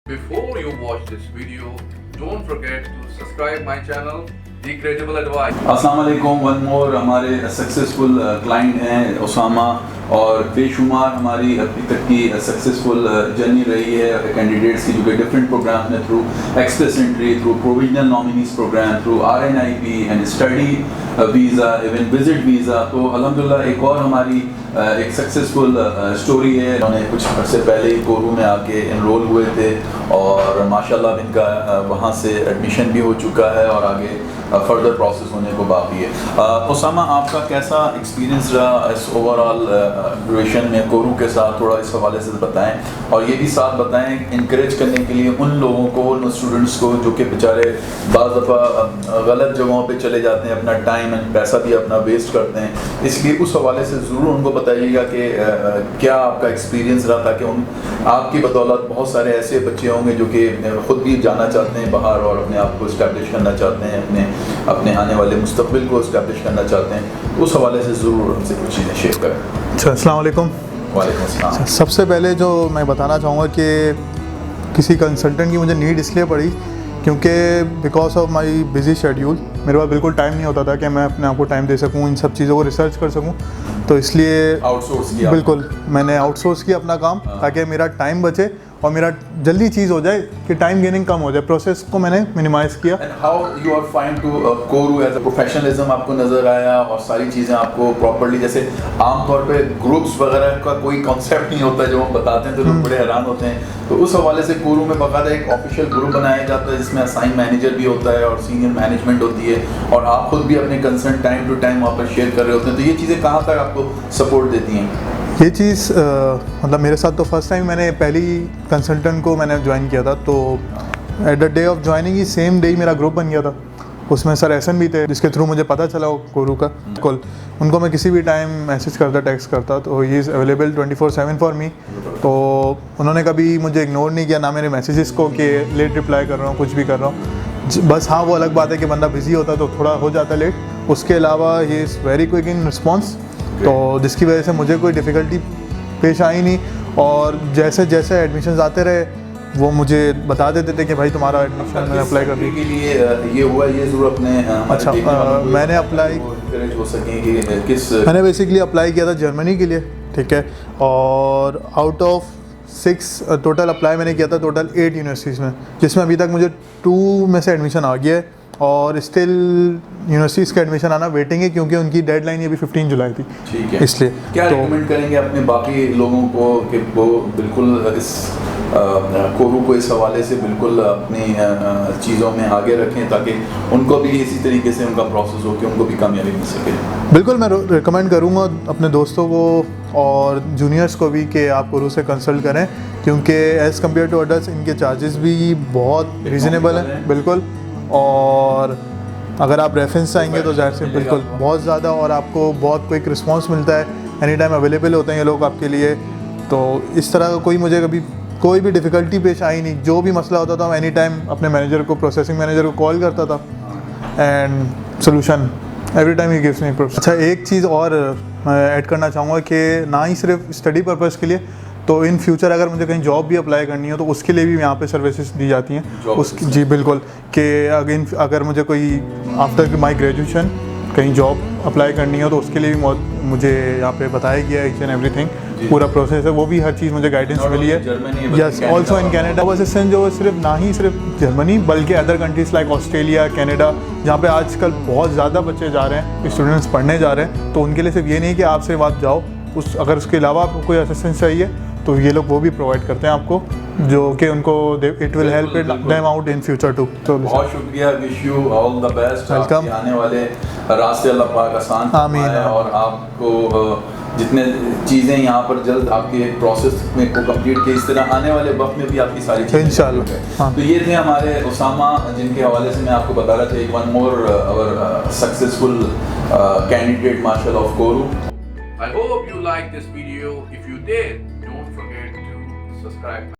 Before you watch this video, don't forget to subscribe my channel, The Credible Advice. अस्सलाम वालेकुम। One more हमारे successful client हैं उसामा, और बेशुमार हमारी अभी तक की सक्सेसफुल जर्नी रही है कैंडिडेट्स की, जो कि डिफरेंट प्रोग्राम में through express entry, through provisional nominees program, through RNIP and study visa, even visit visa. तो अल्हम्दुलिल्लाह एक और हमारी एक सक्सेसफुल स्टोरी है। उन्होंने कुछ अर्से पहले ही कोरू में आके इनरोल हुए थे और माशाल्लाह इनका वहाँ से एडमिशन भी हो चुका है और आगे फर्दर प्रोसेस होने को बाकी है। उसामा, आपका कैसा एक्सपीरियंस रहा इस ओवरऑल ड्यूरेशन में कोरू के साथ? थोड़ा इस हवाले से बताएं, और ये भी साथ बताएं इंकरेज करने के लिए उन लोगों को, उन स्टूडेंट्स को जो कि बेचारे बाज़ दफ़ा गलत जगहों पे चले जाते हैं, अपना टाइम एंड पैसा भी अपना वेस्ट करते हैं। इसलिए उस हवाले से ज़रूर उनको बताइएगा कि क्या आपका एक्सपीरियंस रहा, ताकि उन आपकी बदौलत बहुत सारे ऐसे बच्चे होंगे जो कि ख़ुद भी जाना चाहते हैं बाहर और अपने आप को इस्टेब्लिश करना चाहते हैं, अपने आने वाले मुस्तकबिल को इस्टेब्लिश करना चाहते हैं। उस हवाले से ज़रूर हमसे कुछ चीज़ें शेयर करें। अच्छा, अस्सलाम वालेकुम। वालेकुम अस्सलाम। सबसे पहले जो मैं बताना चाहूँगा कि किसी कंसल्टेंट की मुझे नीड इसलिए पड़ी क्योंकि because of my busy schedule मेरे पास बिल्कुल टाइम नहीं होता था कि मैं अपने आप को टाइम दे सकूँ, इन सब चीज़ों को रिसर्च कर सकूँ। तो इसलिए आउटसोर्स किया। बिल्कुल, मैंने आउटसोर्स किया अपना काम ताकि मेरा टाइम बचे और मेरा जल्दी चीज़ हो जाए कि टाइम गेनिंग कम हो जाए। प्रोसेस को मैंने मिनिमाइज़ किया। And how you are find to core as a professionalism आपको नज़र आया, और सारी चीज़ें आपको प्रॉपर्ली, जैसे आमतौर पे ग्रुप्स वगैरह का कोई कॉन्सेप्ट नहीं होता जो हम बताते हैं तो लोग बड़े हैरान होते हैं। तो उस हवाले से कोरू में बाकायदा एक ऑफिशियल ग्रुप बनाया जाता है जिसमें असाइन मैनेजर भी होता है और सीनियर मैनेजमेंट होती है, और आप खुद भी अपने कंसर्न टाइम टू टाइम वहाँ पर शेयर कर रहे होते हैं। तो ये चीज़ें कहाँ तक आपको सपोर्ट देती हैं? ये चीज़ मतलब मेरे साथ तो फर्स्ट टाइम मैंने पहली कंसल्टेंट को मैंने ज्वाइन किया था, तो at the day of joining ही सेम डे ही मेरा ग्रुप बन गया था। उसमें सर एहसन भी थे जिसके थ्रू मुझे पता चला कोरू का कॉल। उनको मैं किसी भी टाइम मैसेज करता, टेक्स्ट करता, तो he is available 24/7 for me. तो उन्होंने कभी मुझे इग्नोर नहीं किया, ना मेरे मैसेजेस को कि लेट रिप्लाई कर रहा हूँ, कुछ भी कर रहा हूँ। बस हाँ, वो अलग बात है कि बंदा बिज़ी होता है तो थोड़ा हो जाता है लेट। उसके अलावा he is very quick in response, तो जिसकी वजह से मुझे कोई डिफ़िकल्टी पेश आई नहीं। और जैसे जैसे एडमिशन्स आते रहे वो मुझे बता देते थे कि भाई तुम्हारा एडमिशन अप्लाई कर दी के लिए ये हुआ, ये ज़रूर अपने अच्छा मैंने अप्लाई हो सकें कि किस मैंने बेसिकली अप्लाई किया था जर्मनी के लिए, ठीक है। और आउट ऑफ 6 टोटल अप्लाई मैंने किया था, टोटल 8 यूनिवर्सिटीज़ में, जिसमें अभी तक मुझे 2 में से एडमिशन आ गया है। और स्टिल यूनिवर्सिटीज़ का एडमिशन आना वेटिंग है क्योंकि उनकी डेडलाइन अभी 15 जुलाई थी। ठीक है, इसलिए क्या रिकमेंड करेंगे अपने बाकी लोगों को कि वो बिल्कुल इस कोरू को इस हवाले से बिल्कुल अपनी चीज़ों में आगे रखें ताकि उनको भी इसी तरीके से उनका प्रोसेस हो कि उनको भी कामयाबी मिल सके? बिल्कुल, मैं रिकमेंड करूँगा अपने दोस्तों को और जूनियर्स को भी कि आप कोरू से कंसल्ट करें, क्योंकि एज़ कम्पेयर टू अदर्स इनके चार्जेस भी बहुत रीज़नेबल हैं। बिल्कुल, और अगर आप रेफरेंस आएंगे तो ज़ाहिर से बिल्कुल बहुत ज़्यादा, और आपको बहुत क्विक रिस्पांस मिलता है, एनी टाइम अवेलेबल होते हैं ये लोग आपके लिए। तो इस तरह का कोई मुझे कभी कोई भी डिफ़िकल्टी पेश आई नहीं। जो भी मसला होता था मैं एनी टाइम अपने मैनेजर को, प्रोसेसिंग मैनेजर को कॉल करता था and solution every time he gives me. अच्छा, एक चीज़ और ऐड करना चाहूँगा कि ना ही सिर्फ स्टडी पर्पज़ के लिए, तो इन फ्यूचर अगर मुझे कहीं जॉब भी अप्लाई करनी हो तो उसके लिए भी यहाँ पे सर्विसेज दी जाती हैं उसकी। जी बिल्कुल, कि अगर मुझे कोई आफ्टर माई ग्रेजुएशन कहीं जॉब अप्लाई करनी हो तो उसके लिए भी मुझे यहाँ पे बताया गया है ईच एंड एवरीथिंग, पूरा प्रोसेस है, वो भी हर चीज़ मुझे गाइडेंस मिली है। यस, ऑल्सो इन कैनेडा वो असिस्टेंट जो सिर्फ ना ही सिर्फ जर्मनी बल्कि other countries like Australia, Canada, जहाँ पे आजकल बहुत ज़्यादा बच्चे जा रहे हैं, स्टूडेंट्स पढ़ने जा रहे हैं। तो उनके लिए सिर्फ ये नहीं कि आप सिर्फ आप जाओ, अगर उसके अलावा आपको कोई असिस्टेंस चाहिए तो ये लोग वो भी प्रोवाइड करते हैं आपको, जो कि उनको it will help them out in future too. तो बहुत शुक्रिया, wish you all the best. Welcome. आने वाले रास्ते अल्लाह पाक आसान फरमाए, और आपको जितने चीज़ें यहाँ पर जल्द आपके प्रोसेस में को कंप्लीट किए, इस तरह आने वाले वक्त में भी आपकी सारी चीज़ें इंशाल्लाह। तो ये थे हमारे उसामा, जिनके हवाले से मैं आपको बता रहा था। एक वन मोर अवर सक्सेसफुल कैंडिडेट माशाल्लाह of Kourou. I hope you liked this video. If you did, don't forget to subscribe.